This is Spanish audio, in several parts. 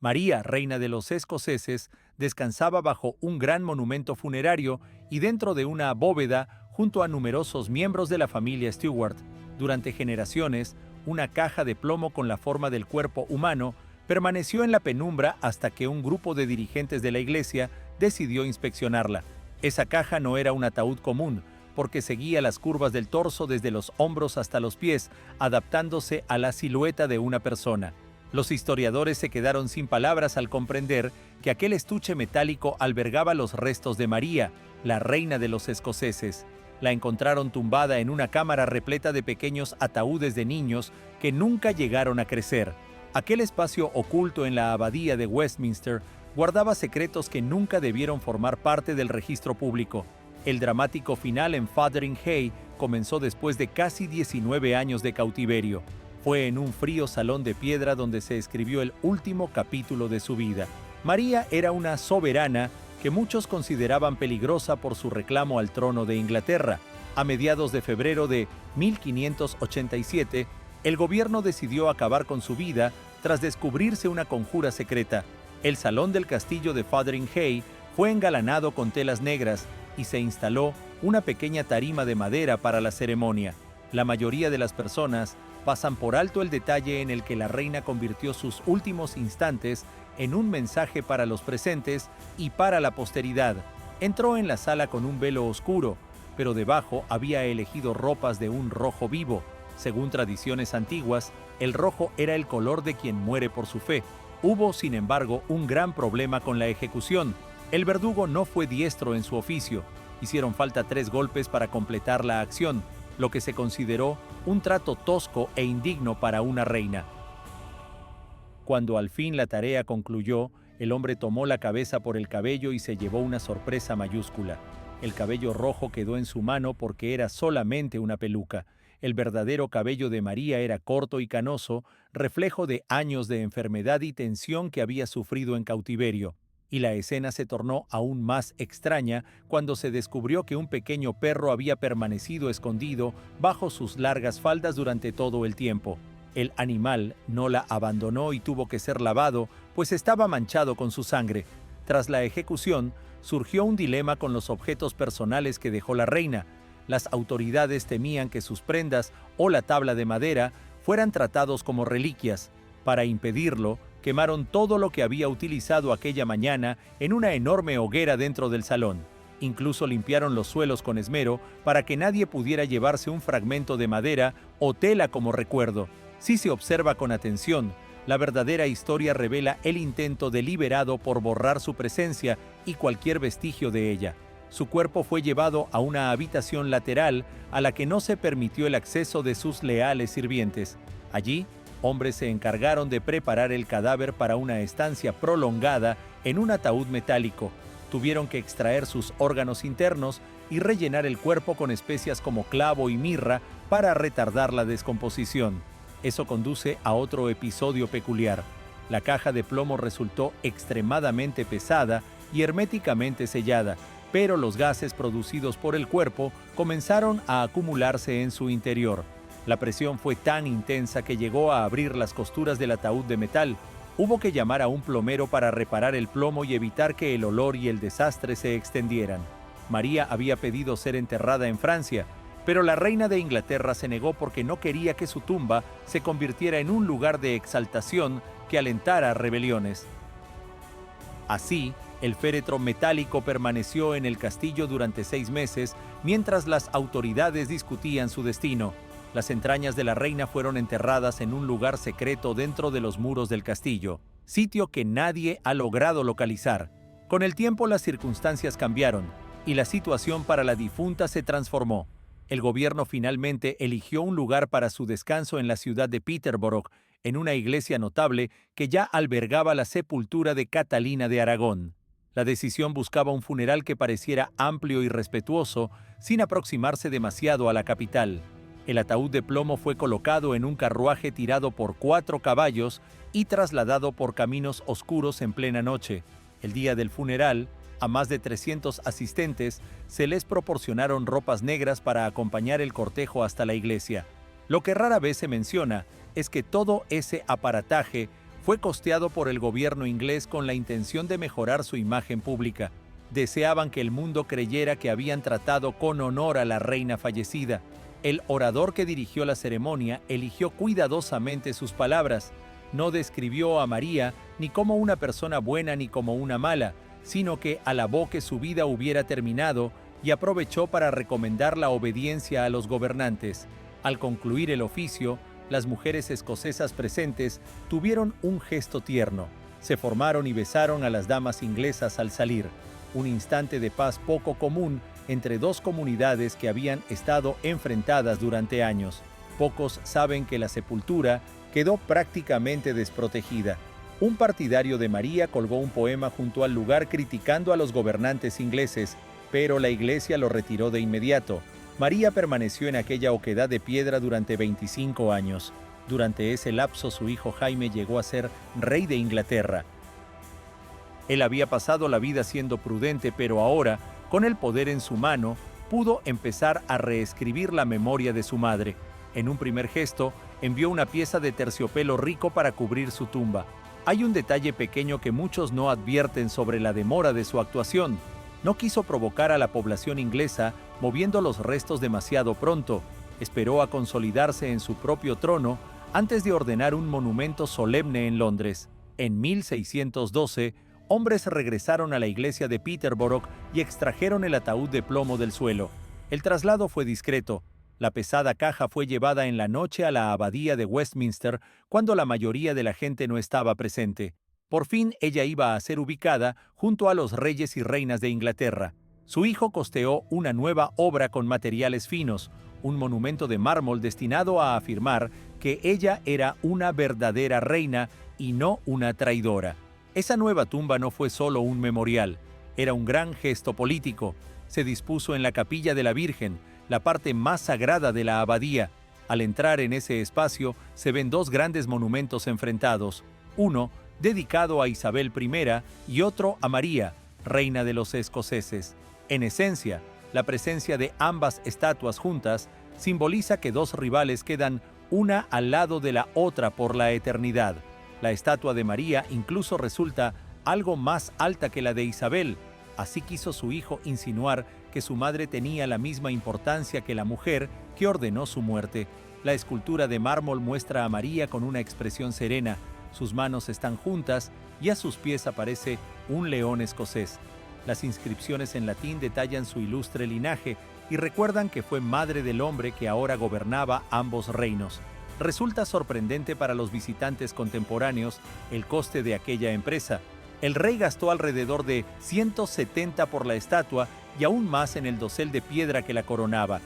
María, reina de los escoceses, descansaba bajo un gran monumento funerario y dentro de una bóveda junto a numerosos miembros de la familia Stuart. Durante generaciones, una caja de plomo con la forma del cuerpo humano permaneció en la penumbra hasta que un grupo de dirigentes de la iglesia decidió inspeccionarla. Esa caja no era un ataúd común, porque seguía las curvas del torso desde los hombros hasta los pies, adaptándose a la silueta de una persona. Los historiadores se quedaron sin palabras al comprender que aquel estuche metálico albergaba los restos de María, la reina de los escoceses. La encontraron tumbada en una cámara repleta de pequeños ataúdes de niños que nunca llegaron a crecer. Aquel espacio oculto en la abadía de Westminster guardaba secretos que nunca debieron formar parte del registro público. El dramático final en Fotheringhay comenzó después de casi 19 años de cautiverio. Fue en un frío salón de piedra donde se escribió el último capítulo de su vida. María era una soberana que muchos consideraban peligrosa por su reclamo al trono de Inglaterra. A mediados de febrero de 1587, el gobierno decidió acabar con su vida tras descubrirse una conjura secreta. El salón del castillo de Fotheringhay fue engalanado con telas negras y se instaló una pequeña tarima de madera para la ceremonia. La mayoría de las personas pasan por alto el detalle en el que la reina convirtió sus últimos instantes en un mensaje para los presentes y para la posteridad. Entró en la sala con un velo oscuro, pero debajo había elegido ropas de un rojo vivo. Según tradiciones antiguas, el rojo era el color de quien muere por su fe. Hubo, sin embargo, un gran problema con la ejecución. El verdugo no fue diestro en su oficio. Hicieron falta 3 golpes para completar la acción, lo que se consideró un trato tosco e indigno para una reina. Cuando al fin la tarea concluyó, el hombre tomó la cabeza por el cabello y se llevó una sorpresa mayúscula. El cabello rojo quedó en su mano porque era solamente una peluca. El verdadero cabello de María era corto y canoso, reflejo de años de enfermedad y tensión que había sufrido en cautiverio. Y la escena se tornó aún más extraña cuando se descubrió que un pequeño perro había permanecido escondido bajo sus largas faldas durante todo el tiempo. El animal no la abandonó y tuvo que ser lavado, pues estaba manchado con su sangre. Tras la ejecución, surgió un dilema con los objetos personales que dejó la reina. Las autoridades temían que sus prendas o la tabla de madera fueran tratados como reliquias. Para impedirlo, quemaron todo lo que había utilizado aquella mañana en una enorme hoguera dentro del salón. Incluso limpiaron los suelos con esmero para que nadie pudiera llevarse un fragmento de madera o tela como recuerdo. Si se observa con atención, la verdadera historia revela el intento deliberado por borrar su presencia y cualquier vestigio de ella. Su cuerpo fue llevado a una habitación lateral a la que no se permitió el acceso de sus leales sirvientes. Allí, hombres se encargaron de preparar el cadáver para una estancia prolongada en un ataúd metálico. Tuvieron que extraer sus órganos internos y rellenar el cuerpo con especias como clavo y mirra para retardar la descomposición. Eso conduce a otro episodio peculiar. La caja de plomo resultó extremadamente pesada y herméticamente sellada, pero los gases producidos por el cuerpo comenzaron a acumularse en su interior. La presión fue tan intensa que llegó a abrir las costuras del ataúd de metal. Hubo que llamar a un plomero para reparar el plomo y evitar que el olor y el desastre se extendieran. María había pedido ser enterrada en Francia, pero la reina de Inglaterra se negó porque no quería que su tumba se convirtiera en un lugar de exaltación que alentara rebeliones. Así, el féretro metálico permaneció en el castillo durante 6 meses mientras las autoridades discutían su destino. Las entrañas de la reina fueron enterradas en un lugar secreto dentro de los muros del castillo, sitio que nadie ha logrado localizar. Con el tiempo las circunstancias cambiaron y la situación para la difunta se transformó. El gobierno finalmente eligió un lugar para su descanso en la ciudad de Peterborough, en una iglesia notable que ya albergaba la sepultura de Catalina de Aragón. La decisión buscaba un funeral que pareciera amplio y respetuoso, sin aproximarse demasiado a la capital. El ataúd de plomo fue colocado en un carruaje tirado por 4 caballos y trasladado por caminos oscuros en plena noche. El día del funeral, a más de 300 asistentes se les proporcionaron ropas negras para acompañar el cortejo hasta la iglesia. Lo que rara vez se menciona es que todo ese aparataje Fue costeado por el gobierno inglés con la intención de mejorar su imagen pública. Deseaban que el mundo creyera que habían tratado con honor a la reina fallecida. El orador que dirigió la ceremonia eligió cuidadosamente sus palabras. No describió a María ni como una persona buena ni como una mala, sino que alabó que su vida hubiera terminado y aprovechó para recomendar la obediencia a los gobernantes. Al concluir el oficio, las mujeres escocesas presentes tuvieron un gesto tierno. Se formaron y besaron a las damas inglesas al salir. Un instante de paz poco común entre dos comunidades que habían estado enfrentadas durante años. Pocos saben que la sepultura quedó prácticamente desprotegida. Un partidario de María colgó un poema junto al lugar criticando a los gobernantes ingleses, pero la iglesia lo retiró de inmediato. María permaneció en aquella oquedad de piedra durante 25 años. Durante ese lapso su hijo Jaime llegó a ser rey de Inglaterra. Él había pasado la vida siendo prudente, pero ahora, con el poder en su mano, pudo empezar a reescribir la memoria de su madre. En un primer gesto, envió una pieza de terciopelo rico para cubrir su tumba. Hay un detalle pequeño que muchos no advierten sobre la demora de su actuación. No quiso provocar a la población inglesa moviendo los restos demasiado pronto. Esperó a consolidarse en su propio trono antes de ordenar un monumento solemne en Londres. En 1612, hombres regresaron a la iglesia de Peterborough y extrajeron el ataúd de plomo del suelo. El traslado fue discreto. La pesada caja fue llevada en la noche a la abadía de Westminster cuando la mayoría de la gente no estaba presente. Por fin ella iba a ser ubicada junto a los reyes y reinas de Inglaterra. Su hijo costeó una nueva obra con materiales finos, un monumento de mármol destinado a afirmar que ella era una verdadera reina y no una traidora. Esa nueva tumba no fue solo un memorial, era un gran gesto político. Se dispuso en la capilla de la Virgen, la parte más sagrada de la abadía. Al entrar en ese espacio se ven dos grandes monumentos enfrentados, uno dedicado a Isabel I y otro a María, reina de los escoceses. En esencia, la presencia de ambas estatuas juntas simboliza que dos rivales quedan una al lado de la otra por la eternidad. La estatua de María incluso resulta algo más alta que la de Isabel. Así quiso su hijo insinuar que su madre tenía la misma importancia que la mujer que ordenó su muerte. La escultura de mármol muestra a María con una expresión serena. Sus manos están juntas y a sus pies aparece un león escocés. Las inscripciones en latín detallan su ilustre linaje y recuerdan que fue madre del hombre que ahora gobernaba ambos reinos. Resulta sorprendente para los visitantes contemporáneos el coste de aquella empresa. El rey gastó alrededor de 170 por la estatua y aún más en el dosel de piedra que la coronaba.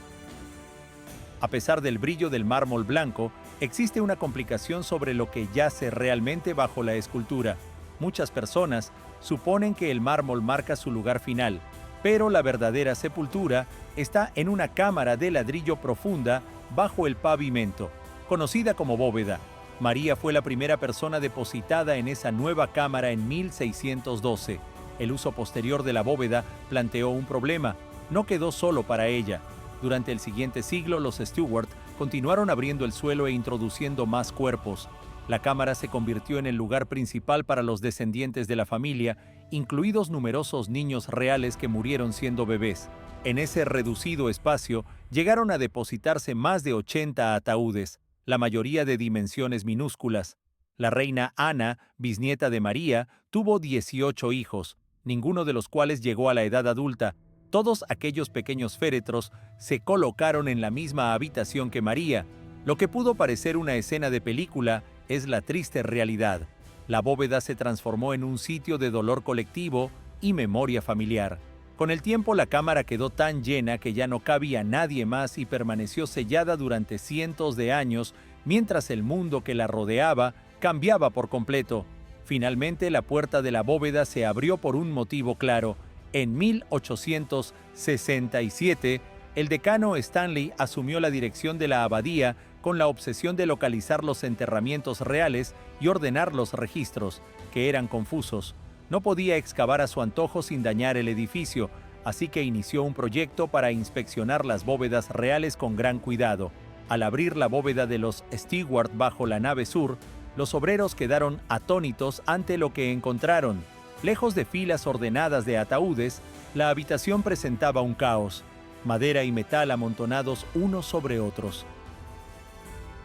A pesar del brillo del mármol blanco, existe una complicación sobre lo que yace realmente bajo la escultura. Muchas personas suponen que el mármol marca su lugar final, pero la verdadera sepultura está en una cámara de ladrillo profunda bajo el pavimento, conocida como bóveda. María fue la primera persona depositada en esa nueva cámara en 1612. El uso posterior de la bóveda planteó un problema. No quedó solo para ella. Durante el siguiente siglo, los Stuart continuaron abriendo el suelo e introduciendo más cuerpos. La cámara se convirtió en el lugar principal para los descendientes de la familia, incluidos numerosos niños reales que murieron siendo bebés. En ese reducido espacio llegaron a depositarse más de 80 ataúdes, la mayoría de dimensiones minúsculas. La reina Ana, bisnieta de María, tuvo 18 hijos, ninguno de los cuales llegó a la edad adulta. Todos aquellos pequeños féretros se colocaron en la misma habitación que María. Lo que pudo parecer una escena de película es la triste realidad. La bóveda se transformó en un sitio de dolor colectivo y memoria familiar. Con el tiempo la cámara quedó tan llena que ya no cabía nadie más y permaneció sellada durante cientos de años, mientras el mundo que la rodeaba cambiaba por completo. Finalmente la puerta de la bóveda se abrió por un motivo claro. En 1867, el decano Stanley asumió la dirección de la abadía con la obsesión de localizar los enterramientos reales y ordenar los registros, que eran confusos. No podía excavar a su antojo sin dañar el edificio, así que inició un proyecto para inspeccionar las bóvedas reales con gran cuidado. Al abrir la bóveda de los Stewart bajo la nave sur, Los obreros quedaron atónitos ante lo que encontraron. Lejos de filas ordenadas de ataúdes, la habitación presentaba un caos: madera y metal amontonados unos sobre otros.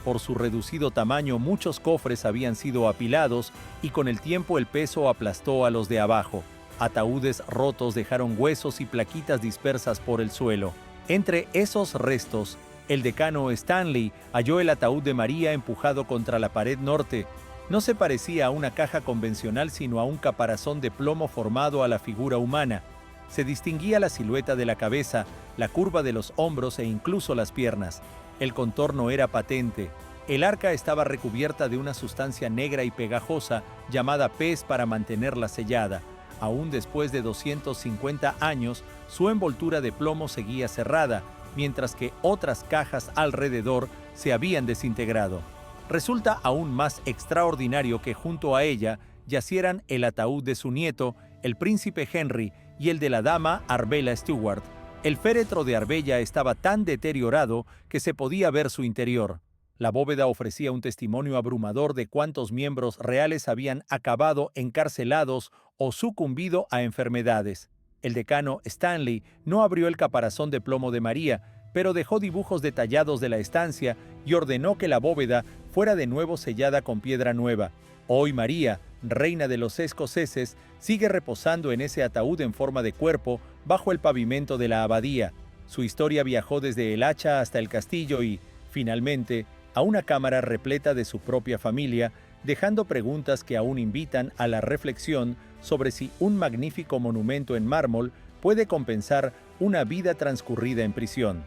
Por su reducido tamaño, muchos cofres habían sido apilados y con el tiempo el peso aplastó a los de abajo. Ataúdes rotos dejaron huesos y plaquitas dispersas por el suelo. Entre esos restos, el decano Stanley halló el ataúd de María empujado contra la pared norte. No se parecía a una caja convencional, sino a un caparazón de plomo formado a la figura humana. Se distinguía la silueta de la cabeza, la curva de los hombros e incluso las piernas. El contorno era patente. El arca estaba recubierta de una sustancia negra y pegajosa llamada pez para mantenerla sellada. Aún después de 250 años, su envoltura de plomo seguía cerrada, mientras que otras cajas alrededor se habían desintegrado. Resulta aún más extraordinario que junto a ella yacieran el ataúd de su nieto, el príncipe Henry, y el de la dama Arbella Stewart. El féretro de Arbella estaba tan deteriorado que se podía ver su interior. La bóveda ofrecía un testimonio abrumador de cuántos miembros reales habían acabado encarcelados o sucumbido a enfermedades. El decano Stanley no abrió el caparazón de plomo de María, pero dejó dibujos detallados de la estancia y ordenó que la bóveda fuera de nuevo sellada con piedra nueva. Hoy María, reina de los escoceses, sigue reposando en ese ataúd en forma de cuerpo bajo el pavimento de la abadía. Su historia viajó desde el hacha hasta el castillo y, finalmente, a una cámara repleta de su propia familia, dejando preguntas que aún invitan a la reflexión sobre si un magnífico monumento en mármol puede compensar una vida transcurrida en prisión.